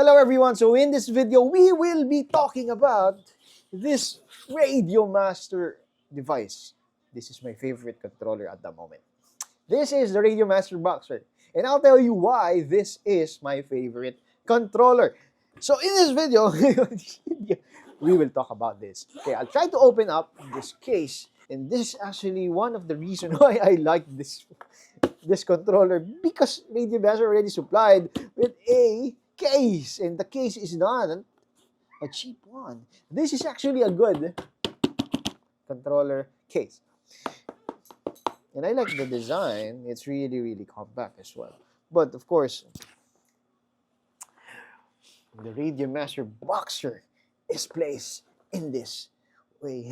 Hello everyone, so in this video, we will be talking about this Radiomaster device. This is my favorite controller at the moment. This is the Radiomaster Boxer, and I'll tell you why this is my favorite controller. So in this video, we will talk about this. Okay, I'll try to open up this case, and this is actually one of the reasons why I like this controller, because Radiomaster already supplied with a case, and the case is not a cheap one. This is actually a good controller case, and I like the design. It's really compact as well. But of course, the Radiomaster Boxer is placed in this way.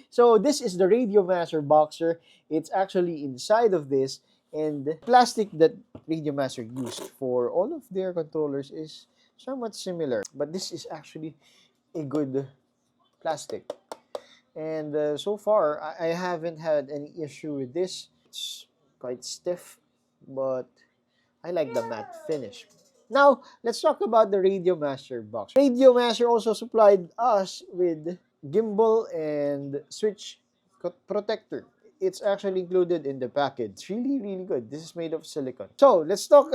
So this is the Radiomaster Boxer. It's actually inside of this, and the plastic that Radiomaster used for all of their controllers is somewhat similar, but this is actually a good plastic. And so far, I haven't had any issue with this. It's quite stiff, but I like the matte finish. Now, let's talk about the Radiomaster box. Radiomaster also supplied us with gimbal and switch protector. It's actually included in the package. It's really good. This is made of silicone. So, let's talk.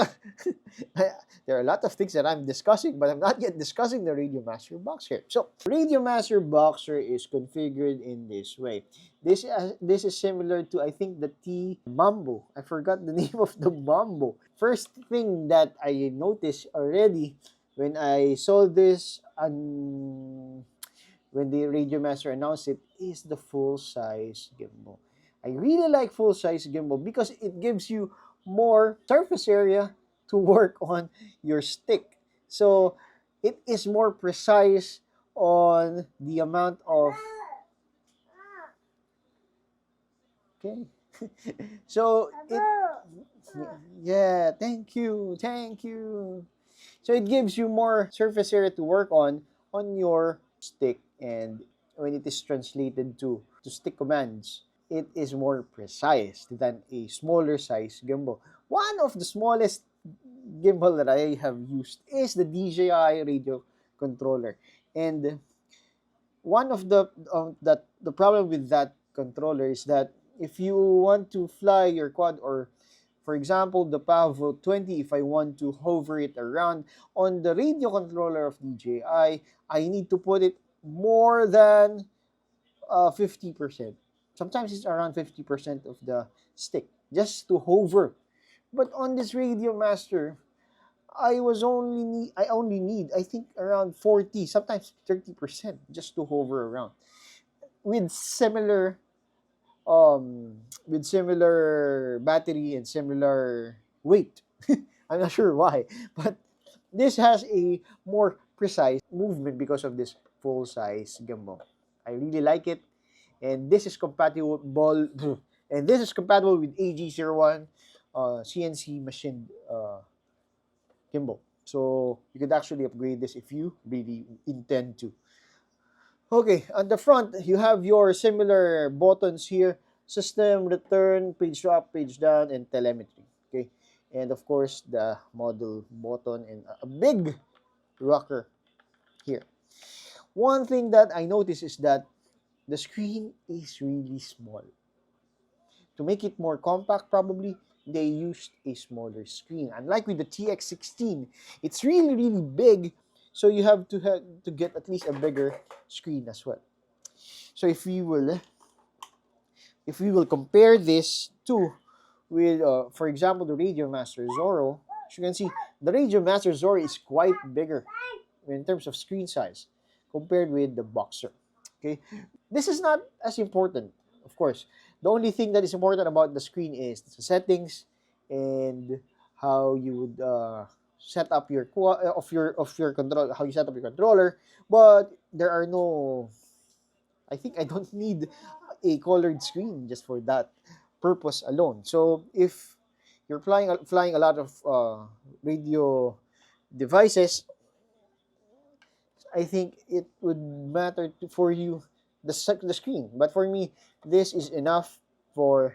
There are a lot of things that I'm discussing, but I'm not yet discussing the Radiomaster Boxer. So, Radiomaster Boxer is configured in this way. This is similar to, I think, the T-Mambo. I forgot the name of the Mambo. First thing that I noticed already when I saw this, when the Radiomaster announced it, is the full-size gimbal. I really like full-size gimbal because it gives you more surface area to work on your stick. So it is more precise on the amount of... Okay. So yeah, thank you. So it gives you more surface area to work on your stick, and when it is translated to stick commands, it is more precise than a smaller size gimbal. One of the smallest gimbal that I have used is the DJI radio controller, and one of the problem with that controller is that if you want to fly your quad, or for example the Pavo 20, if I want to hover it around on the radio controller of DJI, I need to put it more than 50%. Sometimes it's around 50% of the stick just to hover. But on this Radiomaster, I only need, I think, around 40, sometimes 30% just to hover around. With similar battery and similar weight. I'm not sure why, but this has a more precise movement because of this full-size gimbal. I really like it, and this is compatible with AG01 CNC machined gimbal. So you could actually upgrade this if you really intend to. Okay, on the front, you have your similar buttons here: system, return, page up, page down, and telemetry. Okay, and of course the model button and a big rocker here. One thing that I noticed is that the screen is really small. To make it more compact, probably they used a smaller screen. Unlike with the TX16, it's really big, so you have to get at least a bigger screen as well. So if we will compare this with for example the Radiomaster Zorro, as you can see, the Radiomaster Zorro is quite bigger in terms of screen size compared with the Boxer. Okay, this is not as important, of course. The only thing that is important about the screen is the settings and how you would set up your control, how you set up your controller. But there are no, I think I don't need a colored screen just for that purpose alone. So if you're flying a lot of radio devices, I think it would matter for you the screen. But for me, this is enough for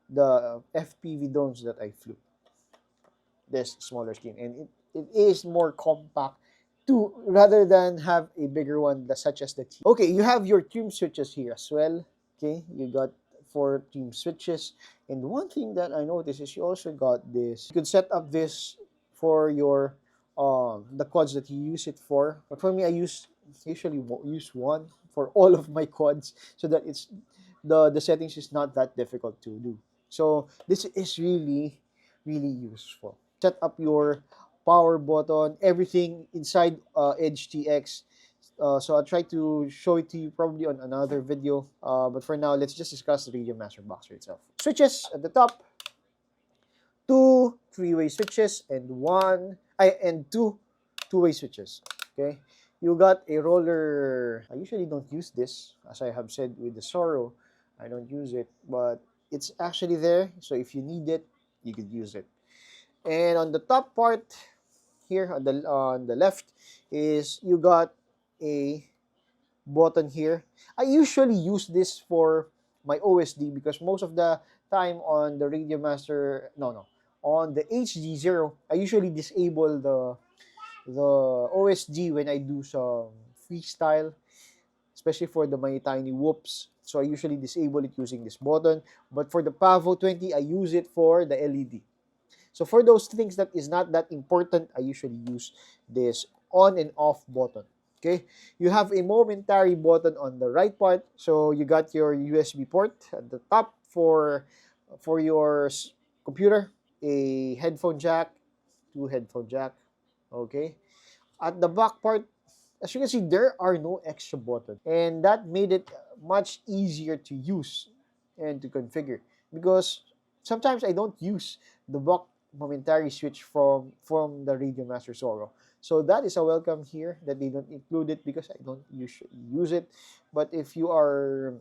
the FPV drones that I flew. This smaller screen, and it is more compact to rather than have a bigger one such as the T. Okay, you have your trim switches here as well. Okay, you got 4 trim switches, and one thing that I noticed is you also got this. You could set up this for your the quads that you use it for. But for me, I usually use one for all of my quads so that it's the settings is not that difficult to do. So this is really useful. Set up your power button, everything inside Edge TX. So I'll try to show it to you probably on another video. But for now, let's just discuss the Radiomaster Boxer itself. Switches at the top, two three-way switches, and two two-way switches. Okay, you got a roller. I usually don't use this, as I have said with the Sorrow. I don't use it, but it's actually there. So if you need it, you could use it. And on the top part here on the left is you got a button here. I usually use this for my OSD because most of the time on the Radiomaster, on the HD0, I usually disable the OSD when I do some freestyle, especially for my tiny whoops. So I usually disable it using this button. But for the Pavo 20, I use it for the LED. So for those things that is not that important, I usually use this on and off button. Okay, you have a momentary button on the right part. So you got your USB port at the top for your computer, a headphone jack, two headphone jack. Okay, at the back part, as you can see, there are no extra buttons, and that made it much easier to use and to configure because sometimes I don't use the back momentary switch from the Radiomaster Zorro. So that is a welcome here that they don't include it because I don't usually use it. But if you're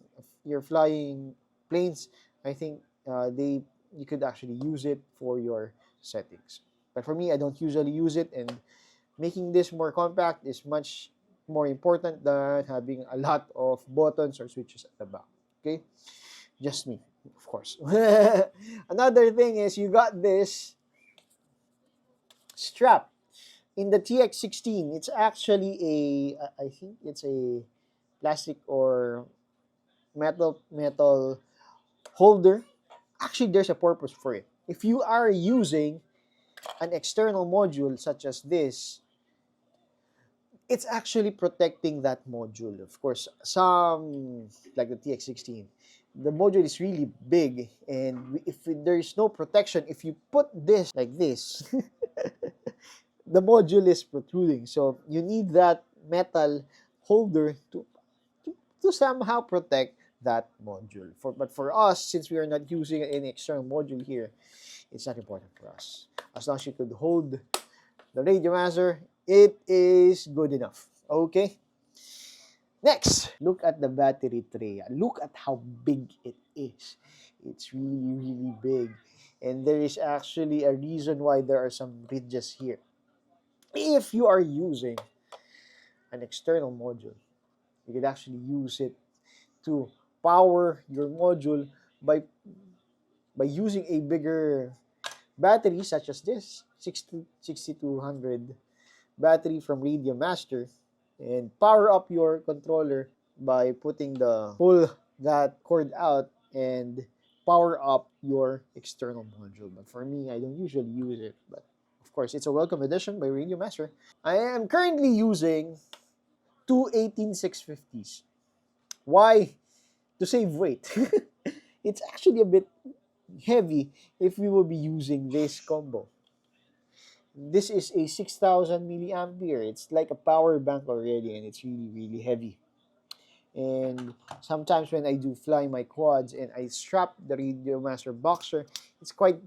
flying planes, I think you could actually use it for your settings. But for me, I don't usually use it, and making this more compact is much more important than having a lot of buttons or switches at the back. Okay, just me, of course. Another thing is you got this strap in the TX16. It's actually I think it's a plastic or metal holder. Actually, there's a purpose for it. If you are using an external module such as this, it's actually protecting that module. Of course, some like the TX16, the module is really big, and if there is no protection, if you put this like this, the module is protruding. So you need that metal holder to somehow protect that module. But for us, since we are not using any external module here, it's not important for us. As long as you could hold the Radiomaster, it is good enough. Okay? Next, look at the battery tray. Look at how big it is. It's really big. And there is actually a reason why there are some ridges here. If you are using an external module, you could actually use it to power your module by using a bigger battery such as this 6200 battery from Radiomaster, and power up your controller by pull that cord out and power up your external module. But for me, I don't usually use it, but of course, it's a welcome addition by Radiomaster. I am currently using two 18650s. Why? To save weight. It's actually a bit heavy if we will be using this combo. This is a 6,000 milliampere. It's like a power bank already, and it's really heavy. And sometimes when I do fly my quads and I strap the Radiomaster Boxer, it's quite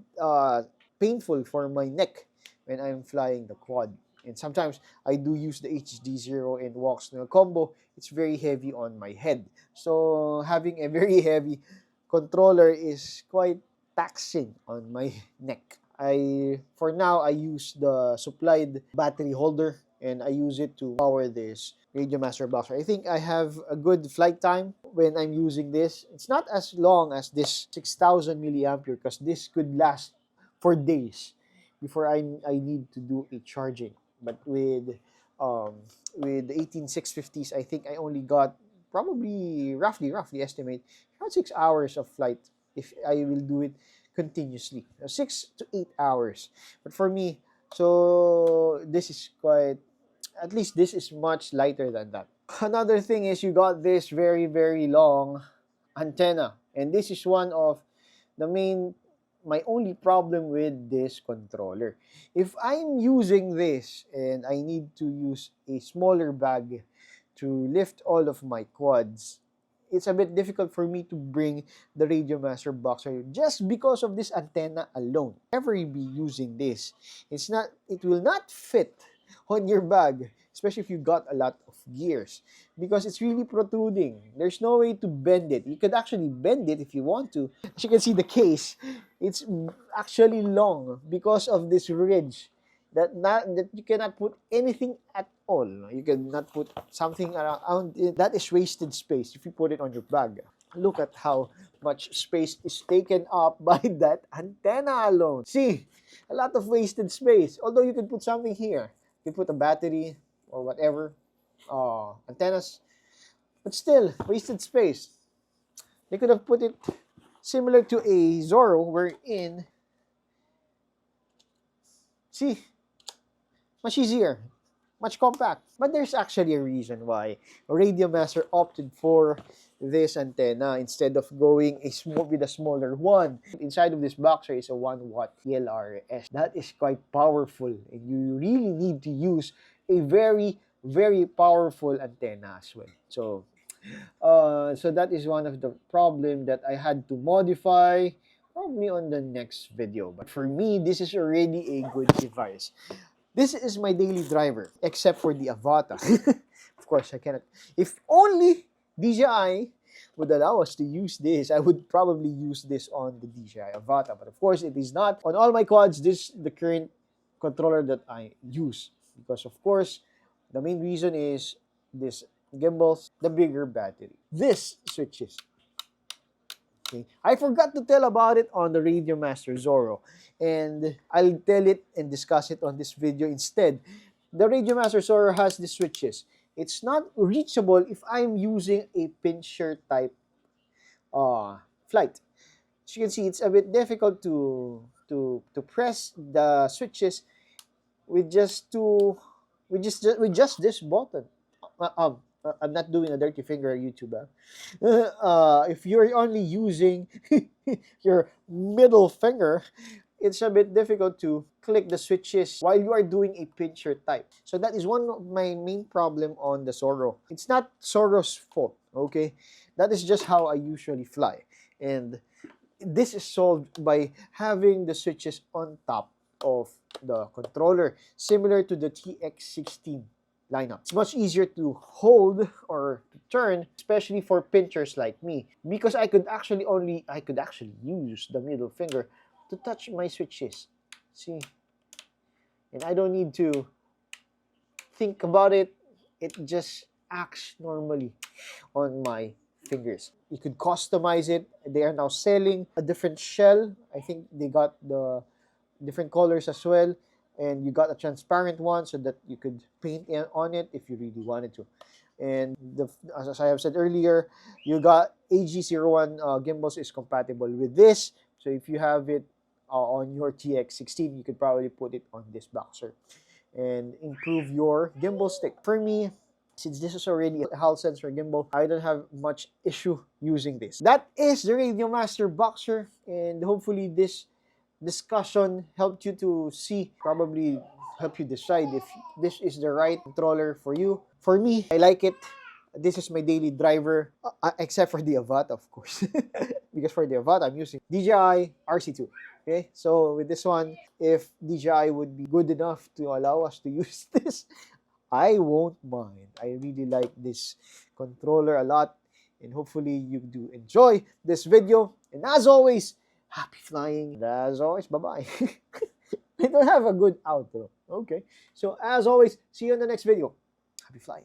painful for my neck when I'm flying the quad. And sometimes I do use the HD0 and walk snail combo. It's very heavy on my head. So having a very heavy controller is quite taxing on my neck. For now, I use the supplied battery holder, and I use it to power this Radiomaster Boxer. I think I have a good flight time when I'm using this. It's not as long as this 6,000 milliampere because this could last for days. before I need to do a charging. But um with the 18650s, I think I only got probably roughly estimate around 6 hours of flight if I will do it continuously. 6 to 8 hours. But for me, so this is quite, at least this is much lighter than that. Another thing is you got this very long antenna, and this is one of the my only problem with this controller. If I'm using this and I need to use a smaller bag to lift all of my quads, it's a bit difficult for me to bring the Radiomaster Boxer just because of this antenna alone. Ever be using this, it will not fit on your bag, especially if you got a lot of gears, because it's really protruding. There's no way to bend it. You could actually bend it if you want to. As you can see, the case, it's actually long because of this ridge that you cannot put anything at all. You cannot put something around it. That is wasted space if you put it on your bag. Look at how much space is taken up by that antenna alone. See, a lot of wasted space. Although you can put something here. You can put a battery or whatever, antennas, but still, wasted space. They could have put it similar to a Zorro, wherein, see, much easier, much compact. But there's actually a reason why Radiomaster opted for this antenna instead of going with a smaller one. Inside of this boxer is a 1-watt TLRS. That is quite powerful, and you really need to use a very powerful antenna as well. So that is one of the problem that I had to modify, probably on the next video. But for me, this is already a good device. This is my daily driver, except for the Avata. Of course, I cannot. If only DJI would allow us to use this, I would probably use this on the DJI Avata. But of course, it is not. On all my quads, this is the current controller that I use. Because of course, the main reason is this gimbals, the bigger battery. This switches. Okay. I forgot to tell about it on the Radiomaster Zorro, and I'll tell it and discuss it on this video instead. The Radiomaster Zorro has the switches. It's not reachable if I'm using a pincher type flight. As you can see, it's a bit difficult to press the switches with just this button. I'm not doing a dirty finger at YouTube. If you're only using your middle finger, it's a bit difficult to click the switches while you are doing a pincher type. So that is one of my main problem on the Zorro. It's not Zorro's fault, okay? That is just how I usually fly. And this is solved by having the switches on top of the controller, similar to the TX16 lineup. It's much easier to hold or to turn, especially for pinchers like me, because I could actually use the middle finger to touch my switches. See? And I don't need to think about it. It just acts normally on my fingers. You could customize it. They are now selling a different shell. I think they got the different colors as well. And you got a transparent one so that you could paint on it if you really wanted to. And as I have said earlier, you got AG01 gimbals is compatible with this. So if you have it on your TX16, you could probably put it on this boxer and improve your gimbal stick. For me, since this is already a Hall sensor gimbal, I don't have much issue using this. That is the Radiomaster Boxer, and hopefully this discussion helped you to see, probably help you decide if this is the right controller for you. For me, I like it. This is my daily driver, except for the Avata, of course. Because for the Avata, I'm using DJI RC2. Okay, so with this one, if DJI would be good enough to allow us to use this, I won't mind. I really like this controller a lot, and hopefully you do enjoy this video. And as always, happy flying. And as always, bye-bye. I don't have a good outro. Okay, so as always, see you in the next video. Happy flying.